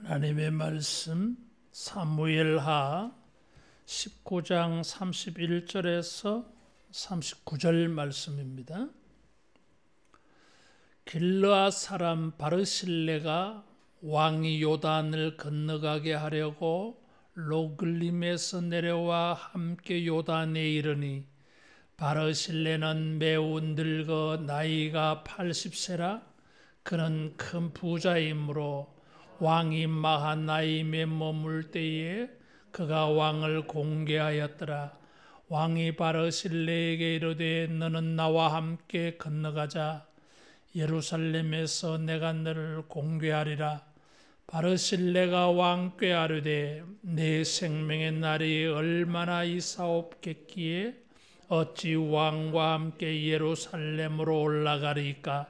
하나님의 말씀 사무엘하 19장 31절에서 39절 말씀입니다. 길르앗 사람 바르실레가 왕이 요단을 건너가게 하려고 로글림에서 내려와 함께 요단에 이르니 바르실레는 매우 늙어 나이가 80세라 그는 큰 부자이므로 왕이 마하나임에 머물 때에 그가 왕을 공개하였더라. 왕이 바르실레에게 이르되 너는 나와 함께 건너가자. 예루살렘에서 내가 너를 공개하리라. 바르실레가 왕께 아뢰되 내 생명의 날이 얼마나 이사옵겠기에 어찌 왕과 함께 예루살렘으로 올라가리까?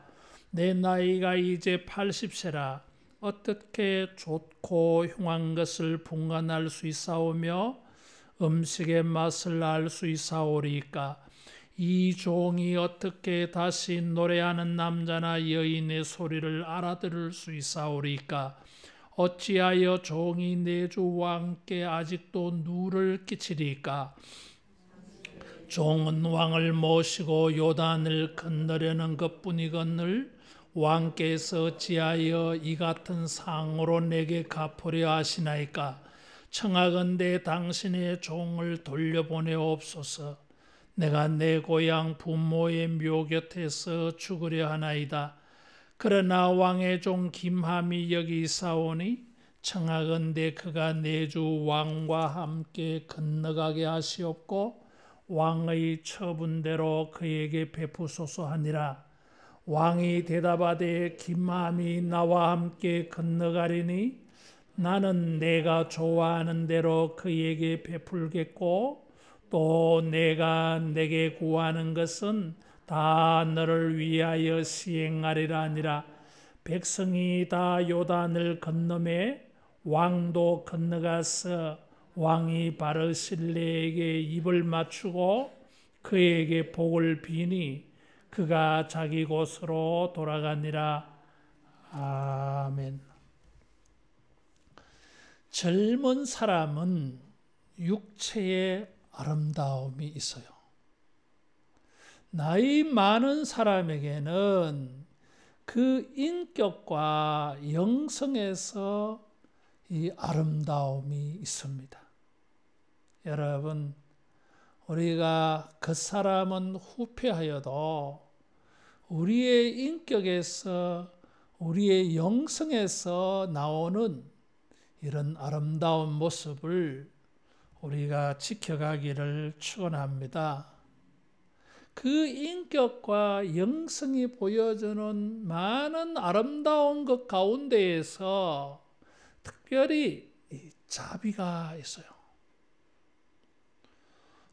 내 나이가 이제 80세라. 어떻게 좋고 흉한 것을 분간할 수 있사오며 음식의 맛을 알 수 있사오리까? 이 종이 어떻게 다시 노래하는 남자나 여인의 소리를 알아들을 수 있사오리까? 어찌하여 종이 내 주 왕께 아직도 누를 끼치리까? 종은 왕을 모시고 요단을 건너려는 것뿐이거늘 왕께서 어찌하여 이 같은 상으로 내게 갚으려 하시나이까? 청하건대 당신의 종을 돌려보내옵소서. 내가 내 고향 부모의 묘 곁에서 죽으려 하나이다. 그러나 왕의 종 김함이 여기 있사오니 청하건대 그가 내 주 왕과 함께 건너가게 하시옵고 왕의 처분대로 그에게 베푸소서 하니라. 왕이 대답하되 김함이 나와 함께 건너가리니 나는 내가 좋아하는 대로 그에게 베풀겠고 또 내가 내게 구하는 것은 다 너를 위하여 시행하리라 하니라. 백성이 다 요단을 건너매 왕도 건너가서 왕이 바르실레에게 입을 맞추고 그에게 복을 비니 그가 자기 곳으로 돌아가니라. 아멘. 젊은 사람은 육체의 아름다움이 있어요. 나이 많은 사람에게는 그 인격과 영성에서 이 아름다움이 있습니다. 여러분, 우리가 그 사람은 후패하여도 우리의 인격에서 우리의 영성에서 나오는 이런 아름다운 모습을 우리가 지켜가기를 축원합니다. 그 인격과 영성이 보여주는 많은 아름다운 것 가운데에서 특별히 자비가 있어요.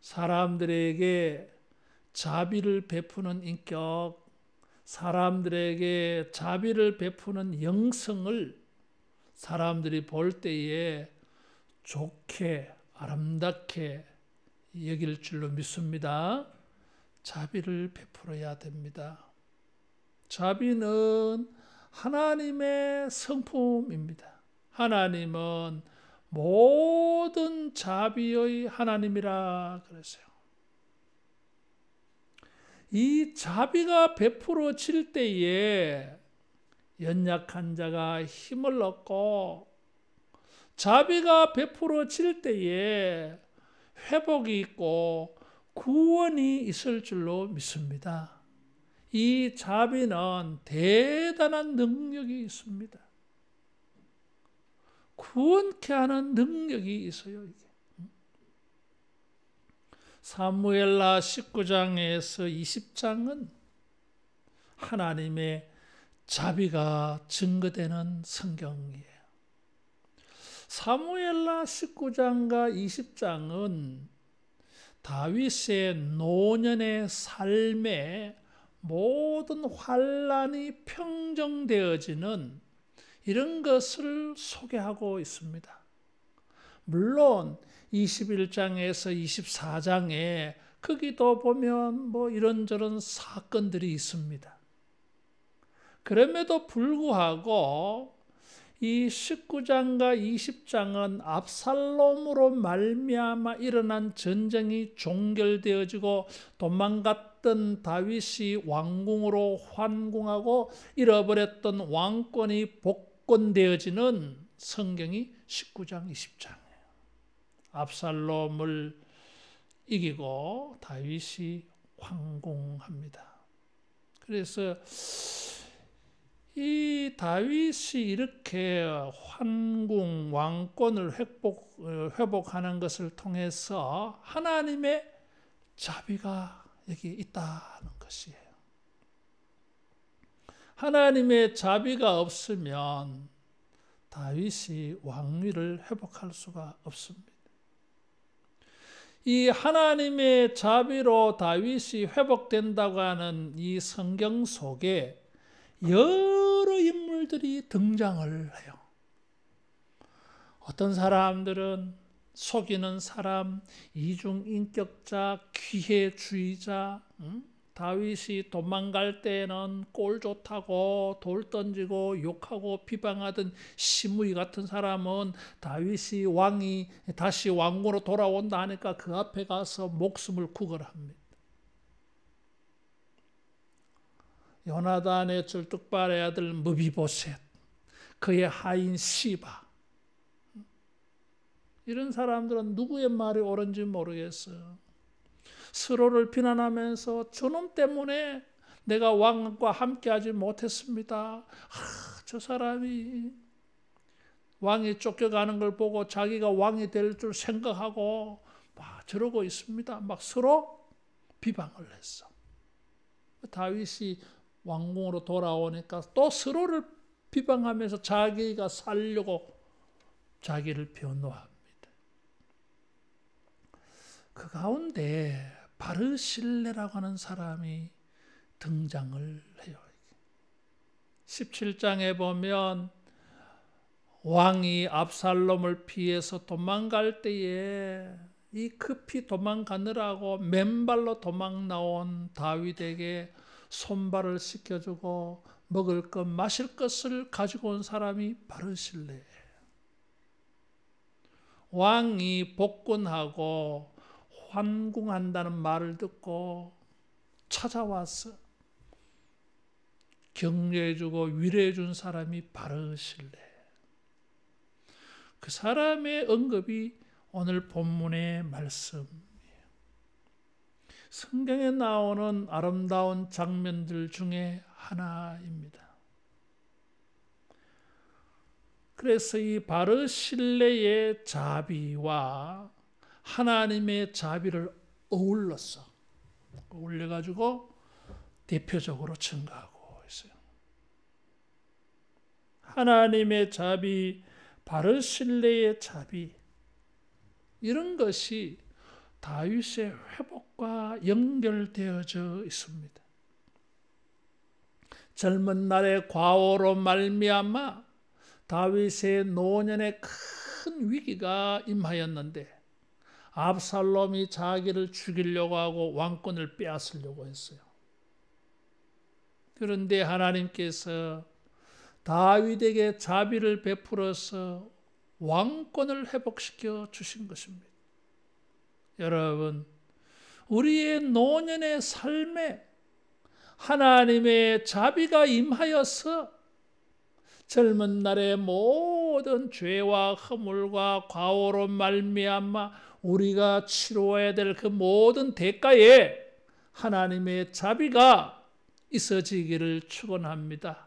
사람들에게 자비를 베푸는 인격, 사람들에게 자비를 베푸는 영성을 사람들이 볼 때에 좋게 아름답게 여길 줄로 믿습니다. 자비를 베풀어야 됩니다. 자비는 하나님의 성품입니다. 하나님은 모든 자비의 하나님이라 그랬어요. 이 자비가 베풀어질 때에 연약한 자가 힘을 얻고 자비가 베풀어질 때에 회복이 있고 구원이 있을 줄로 믿습니다. 이 자비는 대단한 능력이 있습니다. 구원케 하는 능력이 있어요. 이게. 사무엘하 19장에서 20장은 하나님의 자비가 증거되는 성경이에요. 사무엘하 19장과 20장은 다윗의 노년의 삶에 모든 환란이 평정되어지는 이런 것을 소개하고 있습니다. 물론 21장에서 24장에 거기도 보면 이런저런 사건들이 있습니다. 그럼에도 불구하고 이 19장과 20장은 압살롬으로 말미암아 일어난 전쟁이 종결되어지고 도망갔던 다윗이 왕궁으로 환궁하고 잃어버렸던 왕권이 복권되어지는 성경이 19장, 20장이에요. 압살롬을 이기고 다윗이 황궁합니다. 그래서 이 다윗이 이렇게 환궁, 왕권을 회복하는 것을 통해서 하나님의 자비가 여기 있다는 것이에요. 하나님의 자비가 없으면 다윗이 왕위를 회복할 수가 없습니다. 이 하나님의 자비로 다윗이 회복된다고 하는 이 성경 속에 여러 인물들이 등장을 해요. 어떤 사람들은 속이는 사람, 이중인격자, 기회주의자, 다윗이 도망갈 때는 꼴 좋다고 돌 던지고 욕하고 비방하던 시므이 같은 사람은 다윗이 왕이 다시 왕으로 돌아온다 하니까 그 앞에 가서 목숨을 구걸합니다. 요나단의 절뚝발의 아들 무비보셋, 그의 하인 시바, 이런 사람들은 누구의 말이 옳은지 모르겠어요. 서로를 비난하면서 저놈 때문에 내가 왕과 함께하지 못했습니다. 저 사람이 왕이 쫓겨가는 걸 보고 자기가 왕이 될 줄 생각하고 막 저러고 있습니다. 막 서로 비방을 했어. 다윗이 왕궁으로 돌아오니까 또 서로를 비방하면서 자기가 살려고 자기를 변호합니다. 그 가운데 바르실레라고 하는 사람이 등장을 해요. 17장에 보면 왕이 압살롬을 피해서 도망갈 때에 이 급히 도망가느라고 맨발로 도망 나온 다윗에게 손발을 씻겨주고 먹을 것 마실 것을 가지고 온 사람이 바르실레예요. 왕이 복권하고 환궁한다는 말을 듣고 찾아와서 격려해주고 위로해준 사람이 바르실레. 그 사람의 언급이 오늘 본문의 말씀이에요. 성경에 나오는 아름다운 장면들 중에 하나입니다. 그래서 이 바르실레의 자비와 하나님의 자비를 어울려가지고 대표적으로 증가하고 있어요. 하나님의 자비, 바르실레의 자비, 이런 것이 다윗의 회복과 연결되어져 있습니다. 젊은 날의 과오로 말미암아 다윗의 노년에 큰 위기가 임하였는데 압살롬이 자기를 죽이려고 하고 왕권을 빼앗으려고 했어요. 그런데 하나님께서 다윗에게 자비를 베풀어서 왕권을 회복시켜 주신 것입니다. 여러분, 우리의 노년의 삶에 하나님의 자비가 임하여서 젊은 날의 모든 죄와 허물과 과오로 말미암아 우리가 치러야 될 그 모든 대가에 하나님의 자비가 있어지기를 축원합니다.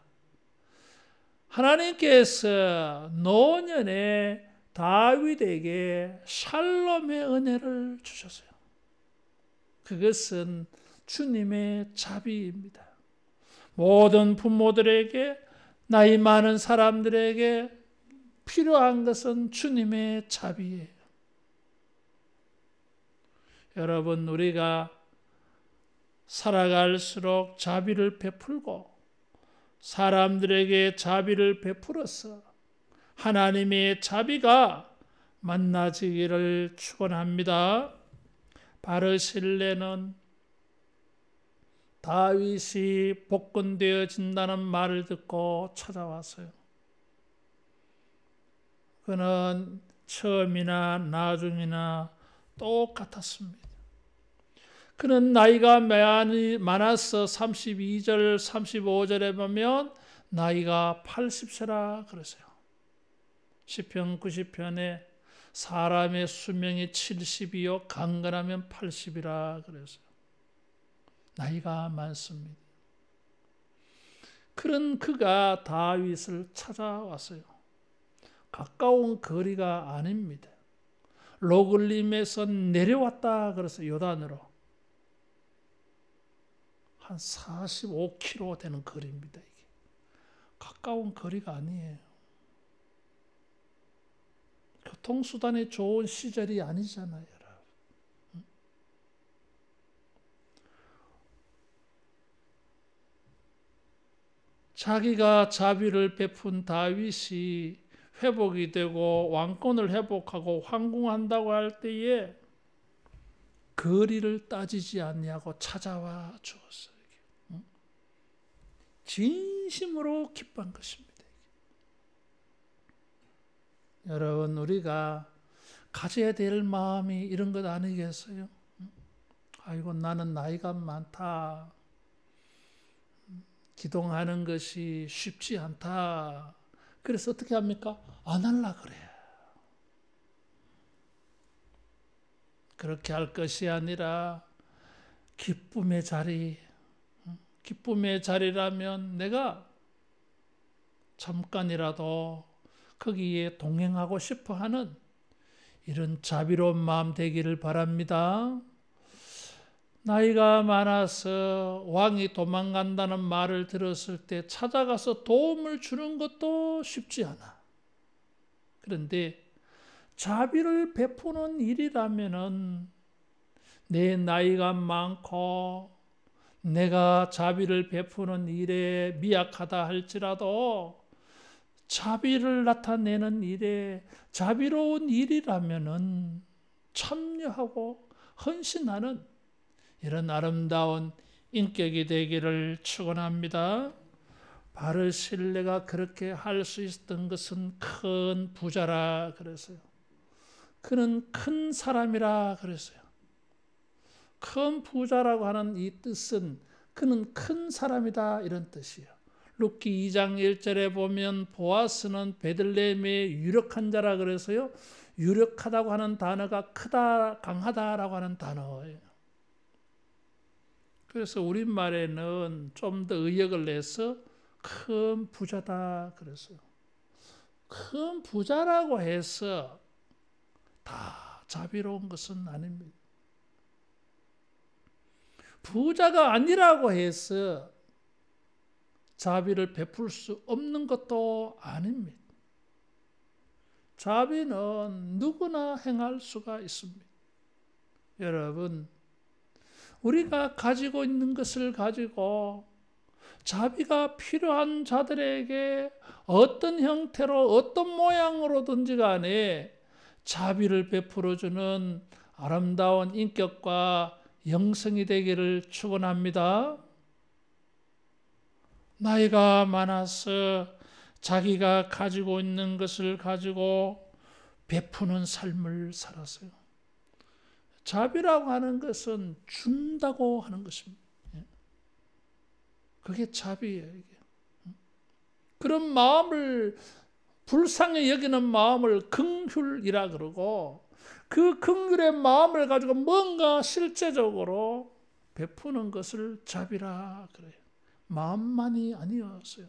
하나님께서 노년에 다윗에게 샬롬의 은혜를 주셨어요. 그것은 주님의 자비입니다. 모든 부모들에게, 나이 많은 사람들에게 필요한 것은 주님의 자비예요. 여러분, 우리가 살아갈수록 자비를 베풀고 사람들에게 자비를 베풀어서 하나님의 자비가 만나지기를 축원합니다. 바르실레는 다윗이 복권되어진다는 말을 듣고 찾아왔어요. 그는 처음이나 나중이나 똑같았습니다. 그는 나이가 많아서 32절, 35절에 보면 나이가 80세라 그러세요. 시편 90편에 사람의 수명이 70이요 강건하면 80이라 그랬어요. 나이가 많습니다. 그런 그가 다윗을 찾아왔어요. 가까운 거리가 아닙니다. 로글림에서 내려왔다 그래서 요단으로 한 45km 되는 거리입니다. 이게 가까운 거리가 아니에요. 교통수단이 좋은 시절이 아니잖아요, 여러분. 자기가 자비를 베푼 다윗이 회복이 되고 왕권을 회복하고 황궁한다고 할 때에 거리를 따지지 않냐고 찾아와 주었어요. 진심으로 기뻐한 것입니다. 여러분, 우리가 가져야 될 마음이 이런 것 아니겠어요? 아이고, 나는 나이가 많다. 기도하는 것이 쉽지 않다. 그래서 어떻게 합니까? 안 하려 그래. 그렇게 할 것이 아니라 기쁨의 자리, 기쁨의 자리라면 내가 잠깐이라도 거기에 동행하고 싶어 하는 이런 자비로운 마음 되기를 바랍니다. 나이가 많아서 왕이 도망간다는 말을 들었을 때 찾아가서 도움을 주는 것도 쉽지 않아. 그런데 자비를 베푸는 일이라면은 내 나이가 많고 내가 자비를 베푸는 일에 미약하다 할지라도 자비를 나타내는 일에 자비로운 일이라면은 참여하고 헌신하는 이런 아름다운 인격이 되기를 축원합니다. 바르실레가 그렇게 할 수 있었던 것은 큰 부자라 그랬어요. 그는 큰 사람이라 그랬어요. 큰 부자라고 하는 이 뜻은 그는 큰 사람이다 이런 뜻이에요. 룻기 2장 1절에 보면 보아스는 베들레헴의 유력한 자라 그래서요. 유력하다고 하는 단어가 크다, 강하다라고 하는 단어예요. 그래서 우리말에는 좀 더 의역을 내서 큰 부자다 그랬어요. 큰 부자라고 해서 다 자비로운 것은 아닙니다. 부자가 아니라고 해서 자비를 베풀 수 없는 것도 아닙니다. 자비는 누구나 행할 수가 있습니다. 여러분, 우리가 가지고 있는 것을 가지고 자비가 필요한 자들에게 어떤 형태로 어떤 모양으로든지 간에 자비를 베풀어주는 아름다운 인격과 영성이 되기를 축원합니다. 나이가 많아서 자기가 가지고 있는 것을 가지고 베푸는 삶을 살았어요. 자비라고 하는 것은 준다고 하는 것입니다. 그게 자비예요. 이게. 그런 마음을 불쌍히 여기는 마음을 긍휼이라 그러고 그 긍휼의 마음을 가지고 뭔가 실제적으로 베푸는 것을 자비라 그래요. 마음만이 아니었어요.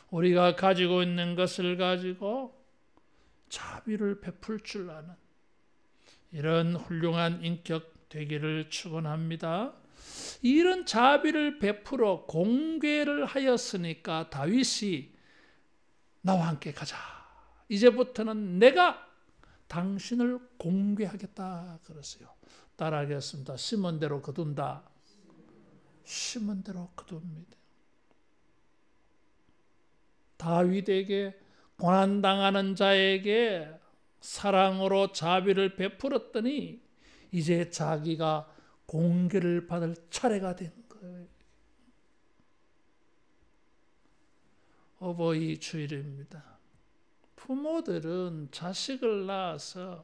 우리가 가지고 있는 것을 가지고 자비를 베풀 줄 아는 이런 훌륭한 인격 되기를 축원합니다. 이런 자비를 베풀어 공개를 하였으니까 다윗이 나와 함께 가자. 이제부터는 내가 당신을 공개하겠다 그랬어요. 따라하겠습니다. 심은 대로 거둔다. 심은 대로 거둡니다. 다윗에게 고난당하는 자에게 사랑으로 자비를 베풀었더니 이제 자기가 공개를 받을 차례가 된 거예요. 어버이 주일입니다. 부모들은 자식을 낳아서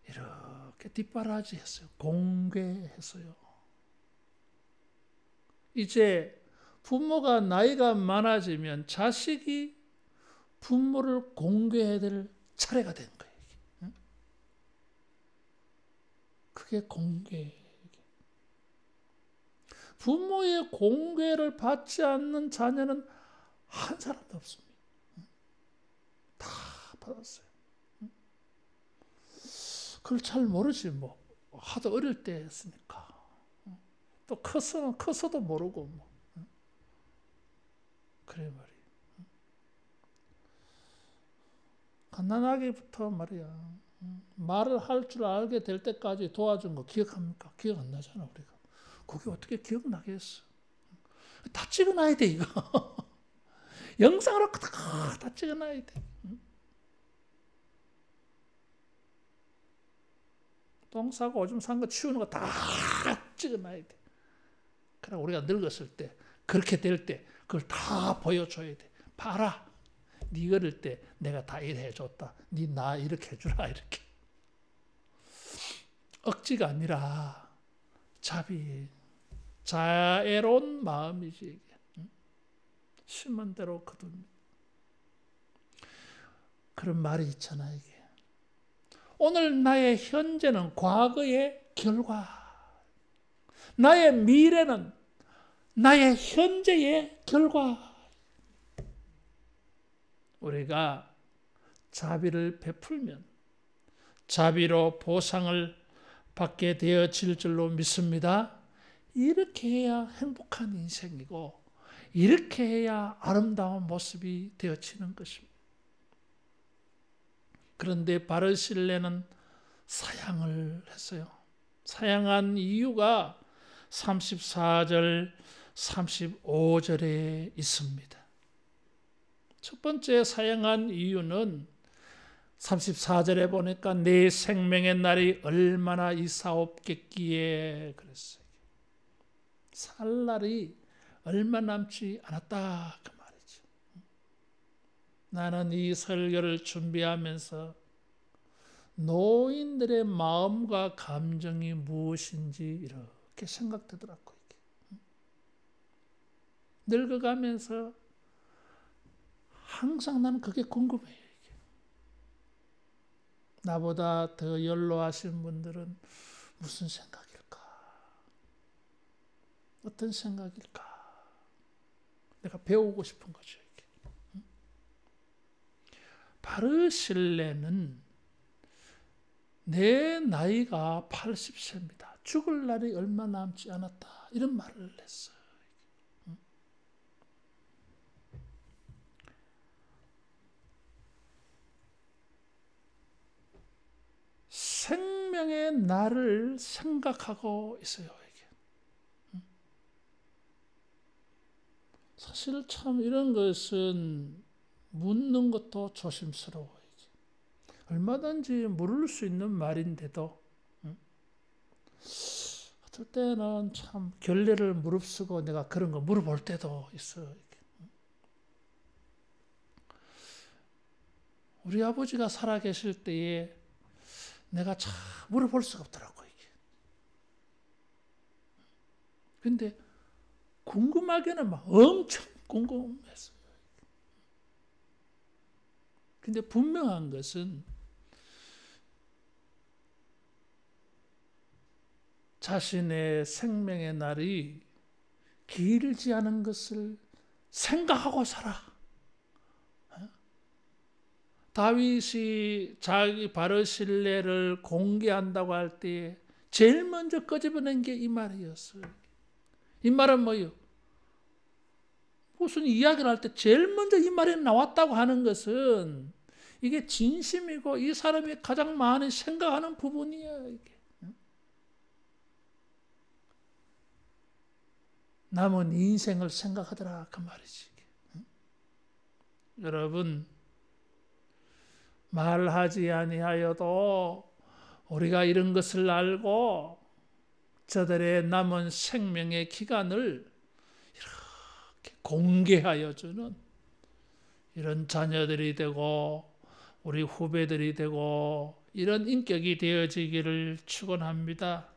이렇게 뒷바라지 했어요. 공개했어요. 이제 부모가 나이가 많아지면 자식이 부모를 공개해야 될 차례가 된 거예요. 그게 공개. 부모의 공개를 받지 않는 자녀는 한 사람도 없습니다. 다 받았어요. 그걸 잘 모르지 뭐. 하도 어릴 때 했으니까. 또 커서도 모르고 뭐. 그래 말이야. 갓난아기부터 말이야. 말을 할 줄 알게 될 때까지 도와준 거 기억합니까? 기억 안 나잖아 우리가. 그게 어떻게 기억나겠어? 다 찍어놔야 돼 이거. 영상으로 다 찍어놔야 돼. 똥 싸고 오줌 싼 거 치우는 거 다 찍어놔야 돼. 그래 우리가 늙었을 때 그렇게 될 때 그걸 다 보여줘야 돼. 봐라. 네 어릴 때 내가 다 일해줬다. 네 나 이렇게 해주라 이렇게. 억지가 아니라 자애로운 마음이지 이게. 심은 대로 거둡니다. 그런 말이 있잖아 이게. 오늘 나의 현재는 과거의 결과. 나의 미래는 나의 현재의 결과. 우리가 자비를 베풀면 자비로 보상을 받게 되어질 줄로 믿습니다. 이렇게 해야 행복한 인생이고 이렇게 해야 아름다운 모습이 되어지는 것입니다. 그런데 바르실레는 사양을 했어요. 사양한 이유가 34절, 35절에 있습니다. 첫 번째 사양한 이유는 34절에 보니까 내 생명의 날이 얼마나 이사옵겠기에 그랬어요. 살 날이 얼마 남지 않았다 그 말이죠. 나는 이 설교를 준비하면서 노인들의 마음과 감정이 무엇인지 이렇게 생각되더라고요. 늙어가면서 항상 나는 그게 궁금해요. 이게. 나보다 더 연로하신 분들은 무슨 생각일까? 어떤 생각일까? 내가 배우고 싶은 거죠. 이게. 바르실레는 내 나이가 80세입니다. 죽을 날이 얼마 남지 않았다. 이런 말을 했어요. 생명의 날을 생각하고 있어요. 이게. 사실 참 이런 것은 묻는 것도 조심스러워요. 얼마든지 물을 수 있는 말인데도 어떨 때는 참 결례를 무릅쓰고 내가 그런 거 물어볼 때도 있어요. 우리 아버지가 살아계실 때에 내가 참 물어볼 수가 없더라고요. 근데 궁금하게는 막 엄청 궁금했어요. 근데 분명한 것은 자신의 생명의 날이 길지 않은 것을 생각하고 살아. 다윗이 자기 바르실레를 공개한다고 할 때 제일 먼저 끄집어낸 게 이 말이었어요. 이 말은 뭐예요? 무슨 이야기를 할 때 제일 먼저 이 말이 나왔다고 하는 것은 이게 진심이고 이 사람이 가장 많이 생각하는 부분이야. 이게. 남은 인생을 생각하더라 그 말이지. 여러분 말하지 아니하여도 우리가 이런 것을 알고 저들의 남은 생명의 기간을 이렇게 공개하여 주는 이런 자녀들이 되고 우리 후배들이 되고 이런 인격이 되어지기를 축원합니다.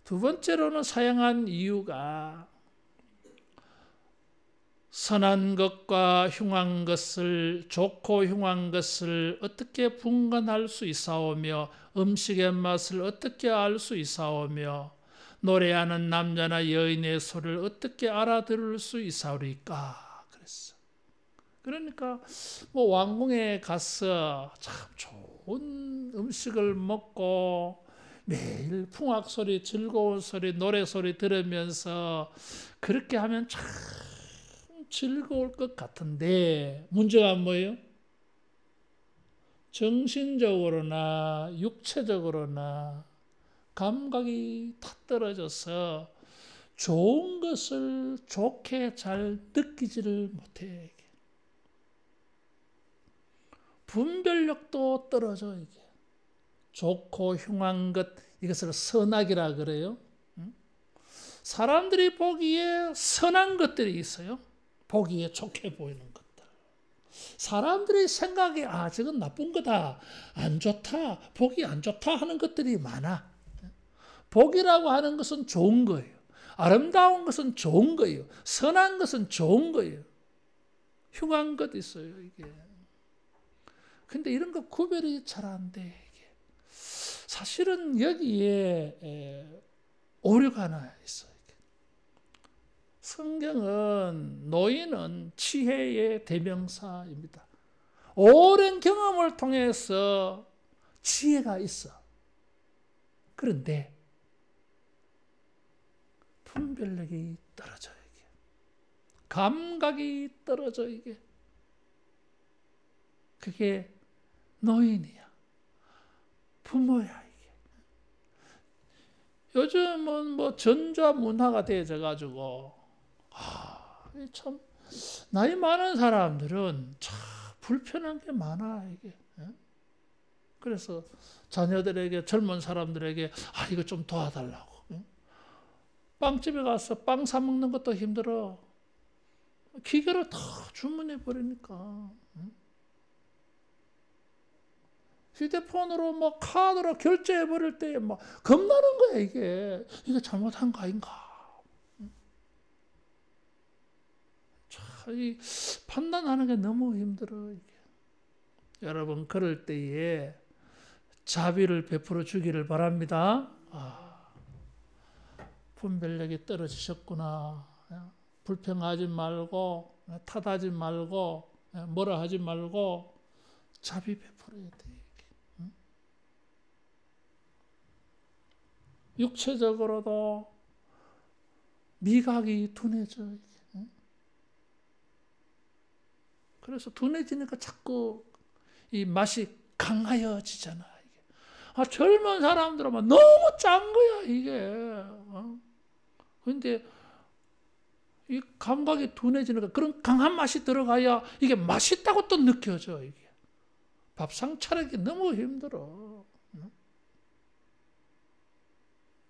두 번째로는 사용한 이유가 선한 것과 흉한 것을, 좋고 흉한 것을 어떻게 분간할 수 있사오며 음식의 맛을 어떻게 알 수 있사오며 노래하는 남자나 여인의 소리를 어떻게 알아들을 수 있사오리까 그랬어. 그러니까 뭐 왕궁에 가서 참 좋은 음식을 먹고 매일 풍악 소리, 즐거운 소리, 노래 소리 들으면서 그렇게 하면 참 즐거울 것 같은데 문제가 뭐예요? 정신적으로나 육체적으로나 감각이 다 떨어져서 좋은 것을 좋게 잘 느끼지를 못해. 분별력도 떨어져. 이게 좋고 흉한 것, 이것을 선악이라 그래요. 사람들이 보기에 선한 것들이 있어요. 보기에 좋게 보이는 것들. 사람들이 생각에 저건 나쁜 거다, 안 좋다, 보기 안 좋다 하는 것들이 많아. 복이라고 하는 것은 좋은 거예요. 아름다운 것은 좋은 거예요. 선한 것은 좋은 거예요. 흉한 것 있어요, 이게. 근데 이런 거 구별이 잘 안 돼, 이게. 사실은 여기에 오류가 하나 있어요. 성경은 노인은 지혜의 대명사입니다. 오랜 경험을 통해서 지혜가 있어. 그런데 분별력이 떨어져, 이게. 감각이 떨어져, 이게. 그게 노인이야. 부모야, 이게. 요즘은 뭐 전자문화가 되어져가지고, 참, 나이 많은 사람들은 참 불편한 게 많아, 이게. 그래서 자녀들에게, 젊은 사람들에게, 이거 좀 도와달라고. 빵집에 가서 빵 사 먹는 것도 힘들어. 기계로 다 주문해 버리니까. 휴대폰으로 뭐 카드로 결제해 버릴 때 막 겁나는 거야, 이게. 이게 잘못한 거 아닌가. 이 판단하는 게 너무 힘들어, 이게. 여러분, 그럴 때에 자비를 베풀어 주기를 바랍니다. 분별력이 떨어지셨구나. 불평하지 말고, 탓하지 말고, 뭐라 하지 말고, 자비 베풀어야 돼. 육체적으로도 미각이 둔해져. 그래서 둔해지니까 자꾸 이 맛이 강하여지잖아. 이게. 젊은 사람들은 너무 짠 거야, 이게. 그런데 이 감각이 둔해지니까 그런 강한 맛이 들어가야 이게 맛있다고 또 느껴져, 이게. 밥상 차리기 너무 힘들어.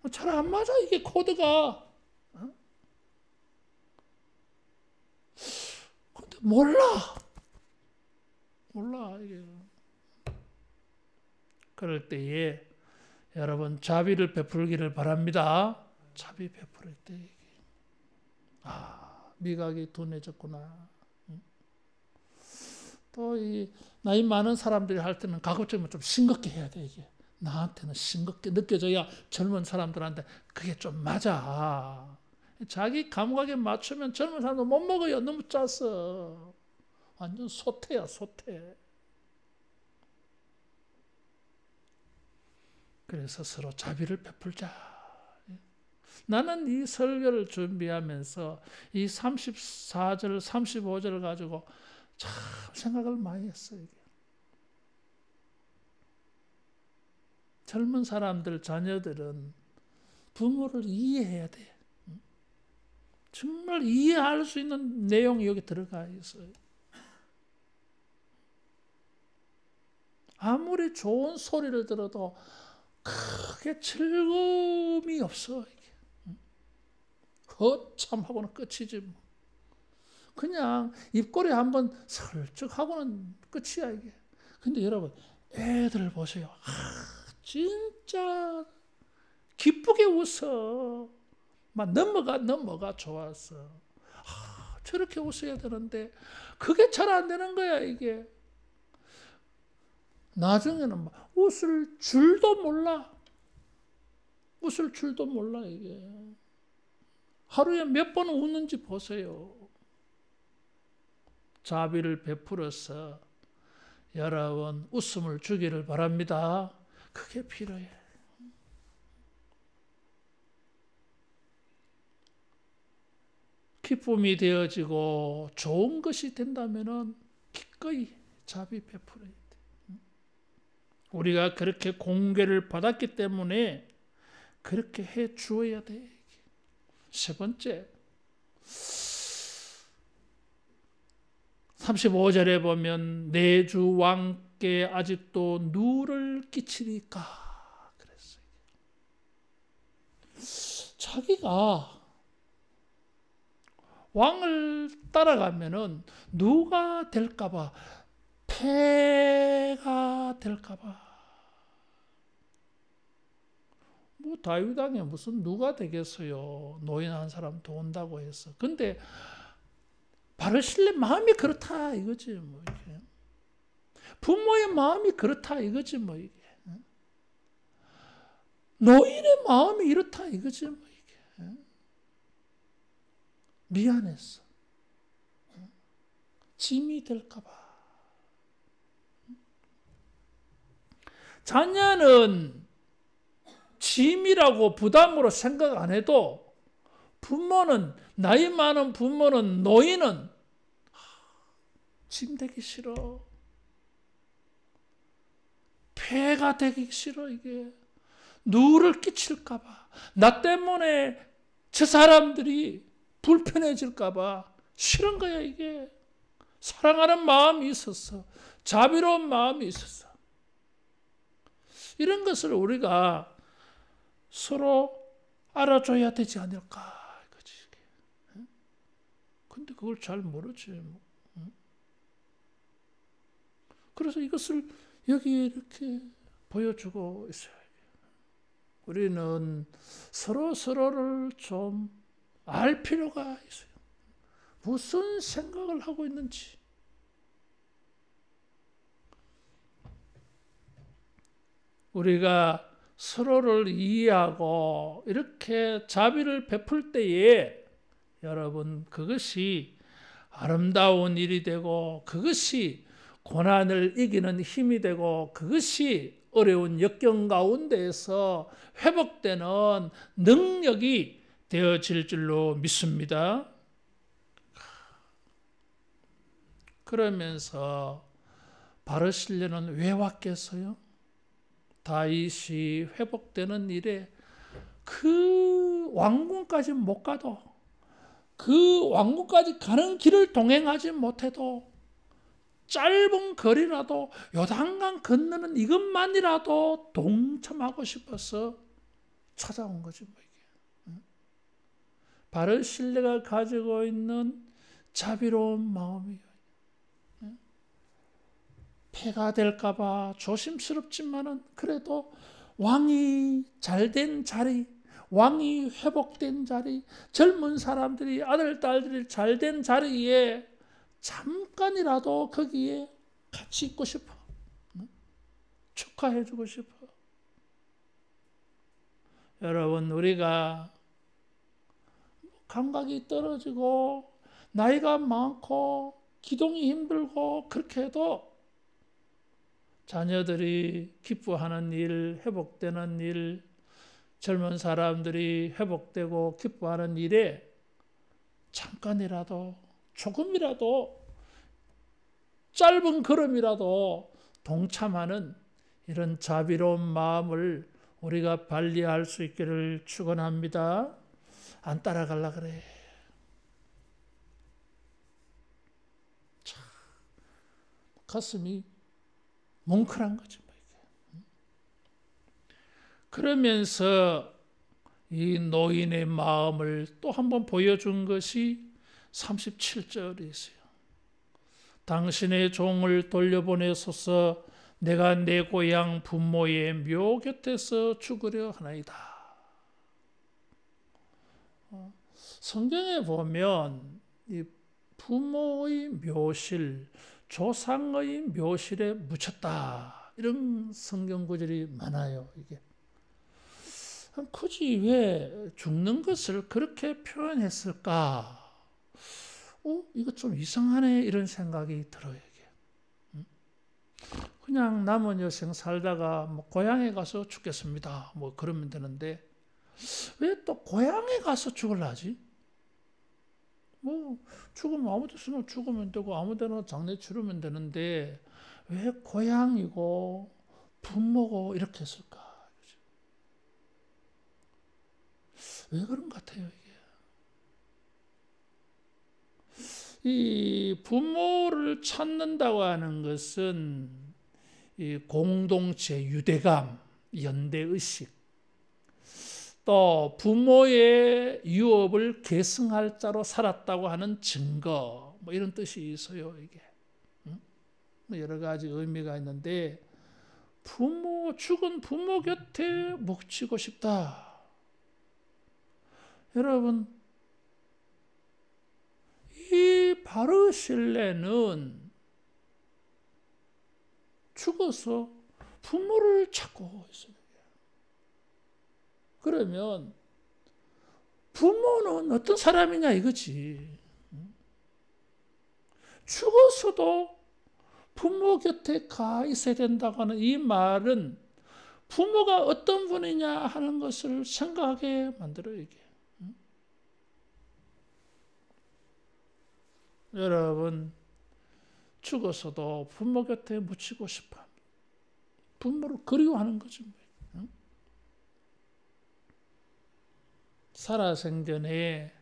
잘 안 맞아, 이게 코드가. 근데 몰라, 이게. 그럴 때에 여러분 자비를 베풀기를 바랍니다. 자비 베풀 때 미각이 둔해졌구나. 또 이 나이 많은 사람들이 할 때는 가급적이면 좀 싱겁게 해야 돼, 이게. 나한테는 싱겁게 느껴져야 젊은 사람들한테 그게 좀 맞아. 자기 감각에 맞추면 젊은 사람도 못 먹어요. 너무 짜서. 완전 소태야, 소태. 그래서 서로 자비를 베풀자. 나는 이 설교를 준비하면서 이 34절, 35절을 가지고 참 생각을 많이 했어요. 이게. 젊은 사람들, 자녀들은 부모를 이해해야 돼. 정말 이해할 수 있는 내용이 여기 들어가 있어요. 아무리 좋은 소리를 들어도 크게 즐거움이 없어. 이게. 거참하고는 끝이지 뭐. 그냥 입꼬리 한번 슬쩍 하고는 끝이야 이게. 근데 여러분 애들 보세요. 진짜 기쁘게 웃어. 막 넘어가 좋아서. 저렇게 웃어야 되는데 그게 잘 안 되는 거야 이게. 나중에는 막 웃을 줄도 몰라. 웃을 줄도 몰라 이게. 하루에 몇 번 웃는지 보세요. 자비를 베풀어서 여러분 웃음을 주기를 바랍니다. 그게 필요해. 기쁨이 되어지고 좋은 것이 된다면은 기꺼이 자비 베풀어야 돼. 우리가 그렇게 공개를 받았기 때문에 그렇게 해 주어야 돼. 세 번째, 35절에 보면 내 주 왕께 아직도 누를 끼치리까 그랬어요. 자기가 왕을 따라가면은 누가 될까봐, 폐가 될까봐. 뭐 다윗 왕에 무슨 누가 되겠어요? 노인 한 사람 도운다고 해서. 근데 바르실레 마음이 그렇다 이거지 뭐 이게. 부모의 마음이 그렇다 이거지 뭐 이게. 노인의 마음이 이렇다 이거지 뭐 이게. 미안했어. 짐이 될까봐. 자녀는 짐이라고 부담으로 생각 안 해도 부모는, 나이 많은 부모는, 노인은 짐 되기 싫어. 폐가 되기 싫어 이게. 누를 끼칠까봐. 나 때문에 저 사람들이 불편해질까봐 싫은 거야 이게. 사랑하는 마음이 있었어. 자비로운 마음이 있었어. 이런 것을 우리가 서로 알아줘야 되지 않을까 이거지. 근데 그걸 잘 모르지. 그래서 이것을 여기 이렇게 보여주고 있어요. 우리는 서로를 좀 알 필요가 있어요. 무슨 생각을 하고 있는지. 우리가 서로를 이해하고 이렇게 자비를 베풀 때에 여러분 그것이 아름다운 일이 되고 그것이 고난을 이기는 힘이 되고 그것이 어려운 역경 가운데에서 회복되는 능력이 되어질 줄로 믿습니다. 그러면서 바르실레는 왜 왔겠어요? 다윗이 회복되는 일에 그 왕궁까지 못 가도, 그 왕궁까지 가는 길을 동행하지 못해도 짧은 거리라도 요단강 건너는 이것만이라도 동참하고 싶어서 찾아온 거지 뭐 이게. 바르실레가 가지고 있는 자비로운 마음이요. 폐가 될까봐 조심스럽지만은 그래도 왕이 잘된 자리, 왕이 회복된 자리, 젊은 사람들이 아들 딸들이 잘된 자리에 잠깐이라도 거기에 같이 있고 싶어. 축하해주고 싶어. 여러분 우리가 감각이 떨어지고 나이가 많고 기동이 힘들고 그렇게 해도 자녀들이 기뻐하는 일, 회복되는 일, 젊은 사람들이 회복되고 기뻐하는 일에 잠깐이라도 조금이라도 짧은 걸음이라도 동참하는 이런 자비로운 마음을 우리가 발휘할 수 있기를 축원합니다. 안 따라가려 그래. 참 가슴이 뭉클한 거죠. 그러면서 이 노인의 마음을 또 한번 보여준 것이 37절이 있어요. 당신의 종을 돌려보내소서. 내가 내 고향 부모의 묘 곁에서 죽으려 하나이다. 성경에 보면 이 부모의 묘실, 조상의 묘실에 묻혔다, 이런 성경 구절이 많아요. 이게 굳이 왜 죽는 것을 그렇게 표현했을까? 이거 좀 이상하네, 이런 생각이 들어요. 이게. 그냥 남은 여생 살다가 뭐 고향에 가서 죽겠습니다, 뭐 그러면 되는데 왜 또 고향에 가서 죽을라 하지? 뭐 죽으면 아무 데서나 죽으면 되고 아무 데나 장례 치르면 되는데 왜 고향이고 부모고 이렇게 했을까? 왜 그런 것 같아요, 이게. 이 부모를 찾는다고 하는 것은 이 공동체 유대감, 연대의식, 또 부모의 유업을 계승할 자로 살았다고 하는 증거, 뭐 이런 뜻이 있어요, 이게. 여러 가지 의미가 있는데, 죽은 부모 곁에 묵히고 싶다. 여러분, 이 바르실레는 죽어서 부모를 찾고 있어요. 그러면 부모는 어떤 사람이냐 이거지. 죽어서도 부모 곁에 가 있어야 된다고 하는 이 말은 부모가 어떤 분이냐 하는 것을 생각하게 만들어요, 이게. 여러분, 죽어서도 부모 곁에 묻히고 싶어 합니다. 부모를 그리워하는 거죠. 살아생전에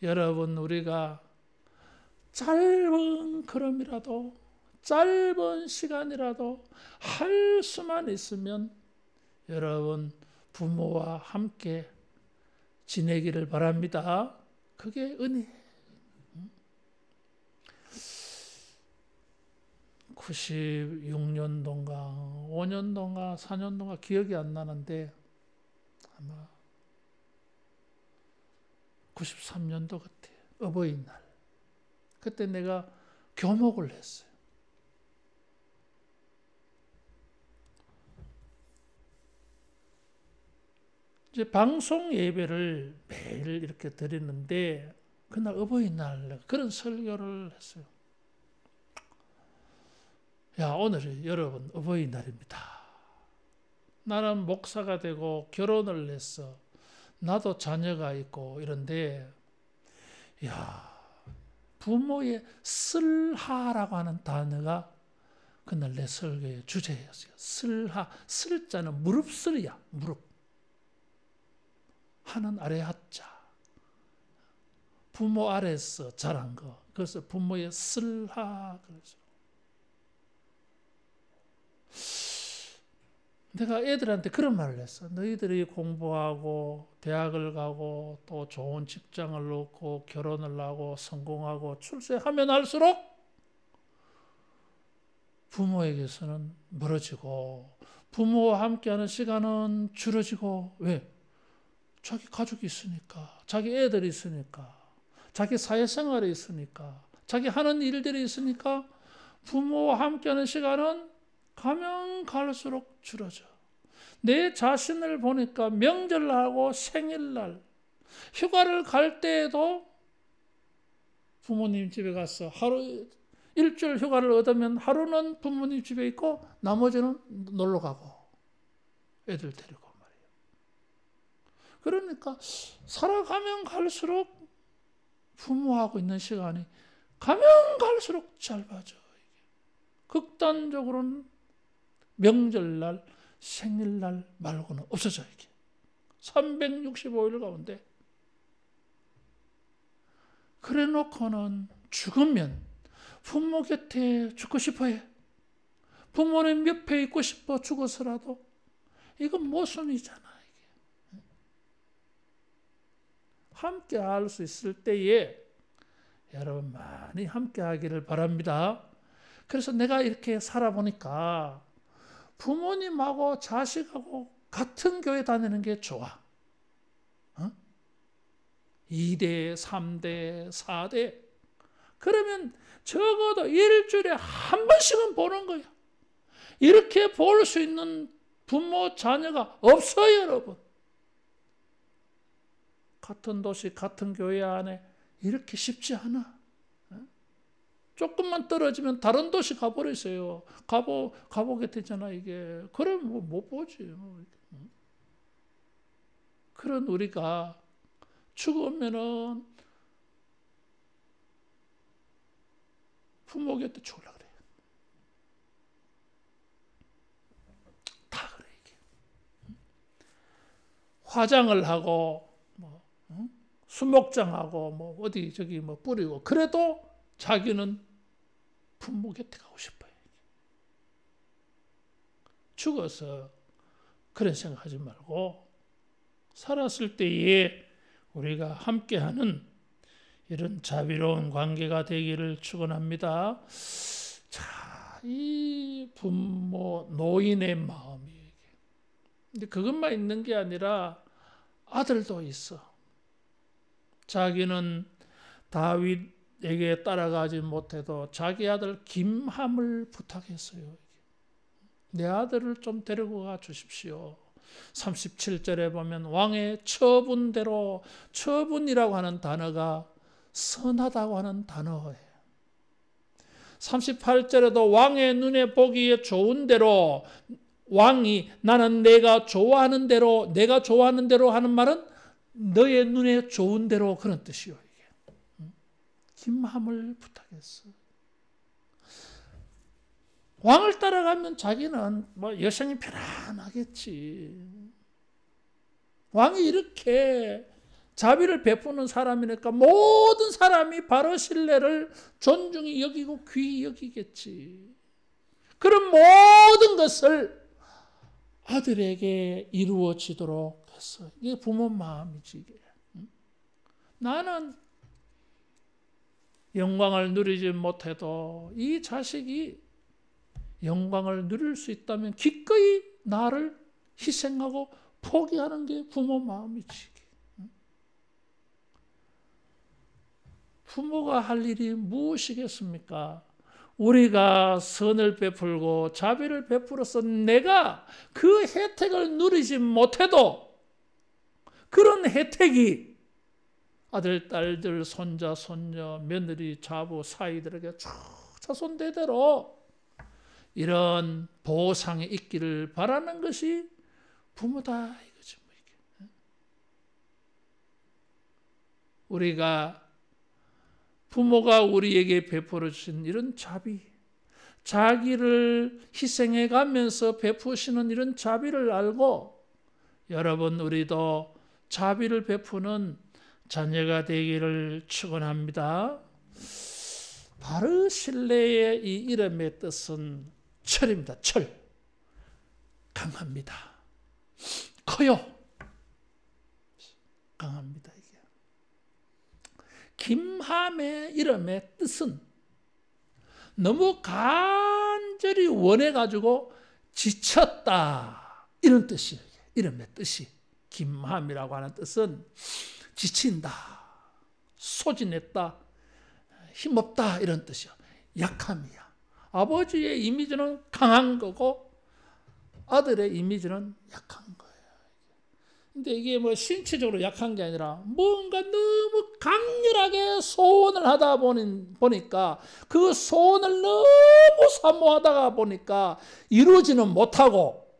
여러분, 우리가 짧은 걸음이라도, 짧은 시간이라도 할 수만 있으면 여러분, 부모와 함께 지내기를 바랍니다. 그게 은혜. 96년도인가 5년도인가 4년도인가 기억이 안 나는데 아마 93년도 같아요. 어버이날. 그때 내가 교목을 했어요. 이제 방송 예배를 매일 이렇게 드리는데 그날 어버이날 그런 설교를 했어요. 야, 오늘이 여러분 어버이날입니다. 나는 목사가 되고 결혼을 했어. 나도 자녀가 있고 이런데, 야, 부모의 슬하라고 하는 단어가 그날 내 설교의 주제였어요. 슬하, 슬자는 무릎슬이야, 무릎. 하는 아래 하자. 부모 아래서 자란 거. 그래서 부모의 슬하. 그래서 내가 애들한테 그런 말을 했어. 너희들이 공부하고 대학을 가고 또 좋은 직장을 얻고 결혼을 하고 성공하고 출세하면 할수록 부모에게서는 멀어지고 부모와 함께하는 시간은 줄어지고, 왜? 자기 가족이 있으니까, 자기 애들이 있으니까, 자기 사회생활이 있으니까, 자기 하는 일들이 있으니까 부모와 함께하는 시간은 가면 갈수록 줄어져. 내 자신을 보니까 명절하고 생일날, 휴가를 갈 때에도 부모님 집에 가서 하루, 일주일 휴가를 얻으면 하루는 부모님 집에 있고 나머지는 놀러 가고 애들 데리고 말이에요. 그러니까 살아가면 갈수록 부모하고 있는 시간이 가면 갈수록 짧아져. 극단적으로는 명절날, 생일날 말고는 없어져. 이게 365일 가운데. 그래 놓고는 죽으면 부모 곁에 죽고 싶어해. 부모님 옆에 있고 싶어 죽어서라도. 이건 모순이잖아. 이게. 함께 할 수 있을 때에 여러분 많이 함께 하기를 바랍니다. 그래서 내가 이렇게 살아보니까 부모님하고 자식하고 같은 교회 다니는 게 좋아. 2대, 3대, 4대. 그러면 적어도 일주일에 한 번씩은 보는 거야. 이렇게 볼 수 있는 부모, 자녀가 없어요, 여러분. 같은 도시, 같은 교회 안에 이렇게 쉽지 않아. 조금만 떨어지면 다른 도시 가버렸어요. 가보게 되잖아, 이게. 그럼 뭐 못 보지. 그런 우리가 죽으면은 부모 곁에 죽으려고 그래. 다 그래, 이게. 화장을 하고, 수목장하고, 어디, 저기, 뿌리고. 그래도 자기는 부모 곁에 가고 싶어요. 죽어서 그런 생각하지 말고, 살았을 때에 우리가 함께하는 이런 자비로운 관계가 되기를 축원합니다. 자, 이 부모, 노인의 마음이. 근데 그것만 있는 게 아니라 아들도 있어. 자기는 다윗에게 따라가지 못해도 자기 아들 김함을 부탁했어요. 내 아들을 좀 데리고 가 주십시오. 37절에 보면 왕의 처분대로, 처분이라고 하는 단어가 선하다고 하는 단어예요. 38절에도 왕의 눈에 보기에 좋은 대로, 왕이 나는 내가 좋아하는 대로 하는 말은 너의 눈에 좋은 대로, 그런 뜻이요. 이게. 김함을 부탁했어. 왕을 따라가면 자기는 여생이 편안하겠지. 왕이 이렇게 자비를 베푸는 사람이니까 모든 사람이 바로 신뢰를 존중히 여기고 귀히 여기겠지. 그런 모든 것을 아들에게 이루어지도록 했어. 이게 부모 마음이지. 이게. 나는 영광을 누리지 못해도 이 자식이 영광을 누릴 수 있다면 기꺼이 나를 희생하고 포기하는 게 부모 마음이지. 부모가 할 일이 무엇이겠습니까? 우리가 선을 베풀고 자비를 베풀어서 내가 그 혜택을 누리지 못해도 그런 혜택이 아들, 딸들, 손자, 손녀, 며느리, 자부, 사위들에게 쭉 자손대대로 이런 보상이 있기를 바라는 것이 부모다 이거죠. 우리가 부모가 우리에게 베풀어 주신 이런 자비, 자기를 희생해 가면서 베푸시는 이런 자비를 알고 여러분 우리도 자비를 베푸는 자녀가 되기를 축원합니다. 바르실레의 이 이름의 뜻은 철입니다. 철. 강합니다. 커요. 강합니다. 이게. 김함의 이름의 뜻은 너무 간절히 원해가지고 지쳤다. 이런 뜻이에요. 이름의 뜻이. 김함이라고 하는 뜻은 지친다. 소진했다. 힘없다. 이런 뜻이요. 약함이야. 아버지의 이미지는 강한 거고 아들의 이미지는 약한 거예요. 근데 이게 신체적으로 약한 게 아니라 뭔가 너무 강렬하게 소원을 하다 보니까 그 소원을 너무 사모하다가 보니까 이루지는 못하고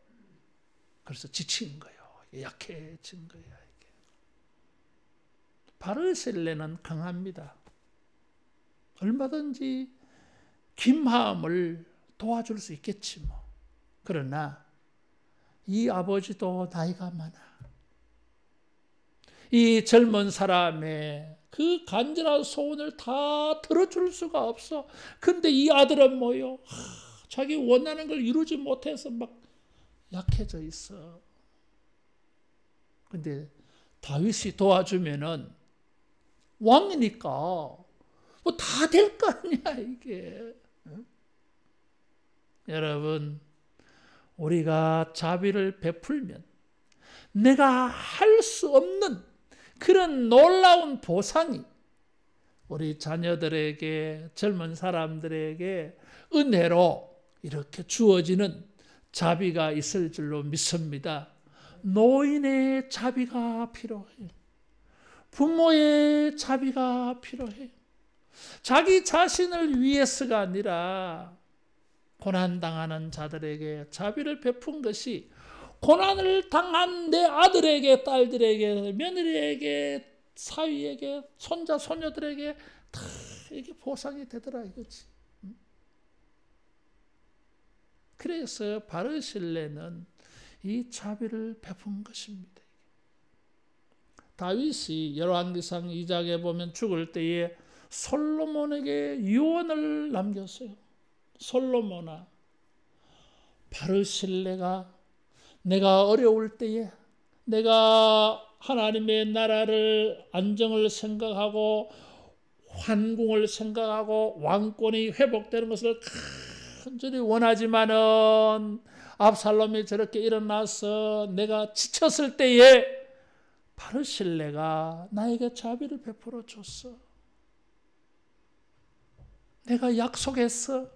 그래서 지친 거예요. 약해진 거예요. 바르실레는 강합니다. 얼마든지 김함을 도와줄 수 있겠지 뭐. 그러나 이 아버지도 나이가 많아. 이 젊은 사람의 그 간절한 소원을 다 들어줄 수가 없어. 근데 이 아들은 뭐요? 자기 원하는 걸 이루지 못해서 막 약해져 있어. 근데 다윗이 도와주면은 왕이니까 뭐 다 될 거 아니야 이게. 여러분, 우리가 자비를 베풀면 내가 할 수 없는 그런 놀라운 보상이 우리 자녀들에게, 젊은 사람들에게 은혜로 이렇게 주어지는 자비가 있을 줄로 믿습니다. 노인의 자비가 필요해요. 부모의 자비가 필요해요. 자기 자신을 위해서가 아니라 고난당하는 자들에게 자비를 베푼 것이 고난을 당한 내 아들에게, 딸들에게, 며느리에게, 사위에게, 손자, 손녀들에게 다 이게 보상이 되더라 이거지. 그래서 바르실레는 이 자비를 베푼 것입니다. 다윗이 열왕기상 2장에 보면 죽을 때에 솔로몬에게 유언을 남겼어요. 솔로몬아, 바르실레가 내가 어려울 때에, 내가 하나님의 나라를, 안정을 생각하고 환궁을 생각하고 왕권이 회복되는 것을 간절히 원하지만은 압살롬이 저렇게 일어나서 내가 지쳤을 때에 바르실레가 나에게 자비를 베풀어 줬어. 내가 약속했어.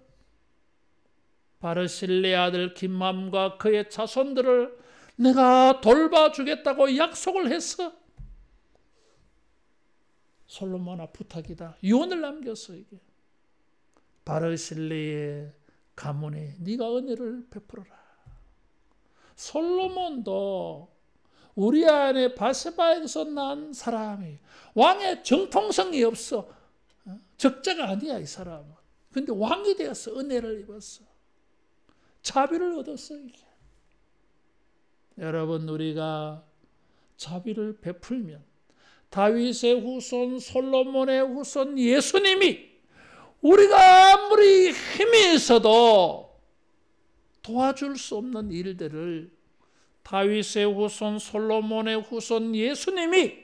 바르실레 아들 김함과 그의 자손들을 내가 돌봐주겠다고 약속을 했어. 솔로몬아, 부탁이다. 유언을 남겼어. 이게 바르실레의 가문에 네가 은혜를 베풀어라. 솔로몬도 우리 안에 바세바에서 난 사람이, 왕의 정통성이 없어. 적자가 아니야 이 사람은. 근데 왕이 되었어. 은혜를 입었어. 자비를 얻었어. 이게. 여러분, 우리가 자비를 베풀면 다윗의 후손, 솔로몬의 후손 예수님이 우리가 아무리 힘이 있어도 도와줄 수 없는 일들을 다윗의 후손, 솔로몬의 후손 예수님이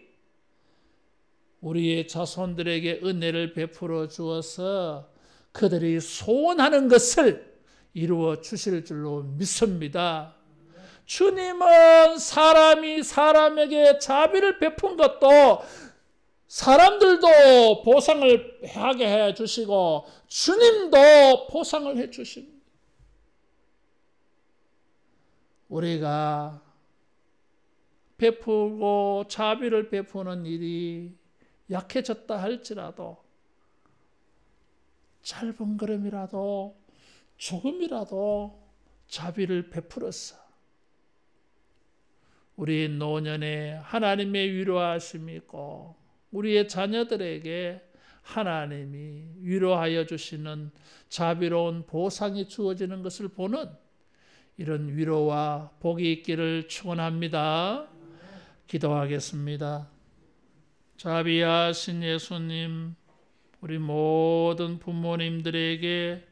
우리의 자손들에게 은혜를 베풀어 주어서 그들이 소원하는 것을 이루어 주실 줄로 믿습니다. 주님은 사람이 사람에게 자비를 베푼 것도 사람들도 보상을 하게 해 주시고 주님도 보상을 해 주십니다. 우리가 베푸고 자비를 베푸는 일이 약해졌다 할지라도 짧은 걸음이라도 조금이라도 자비를 베풀었어. 우리 노년에 하나님의 위로하심이 있고 우리의 자녀들에게 하나님이 위로하여 주시는 자비로운 보상이 주어지는 것을 보는 이런 위로와 복이 있기를 축원합니다. 기도하겠습니다. 자비하신 예수님, 우리 모든 부모님들에게,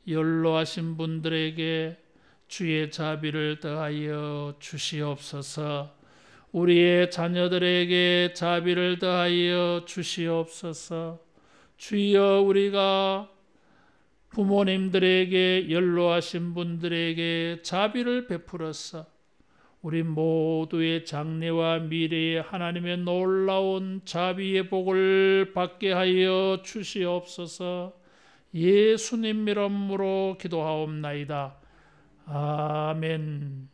연로하신 분들에게 주의 자비를 더하여 주시옵소서. 우리의 자녀들에게 자비를 더하여 주시옵소서. 주여, 우리가 부모님들에게, 연로하신 분들에게 자비를 베풀어서 우리 모두의 장래와 미래에 하나님의 놀라운 자비의 복을 받게 하여 주시옵소서. 예수님 이름으로 기도하옵나이다. 아멘.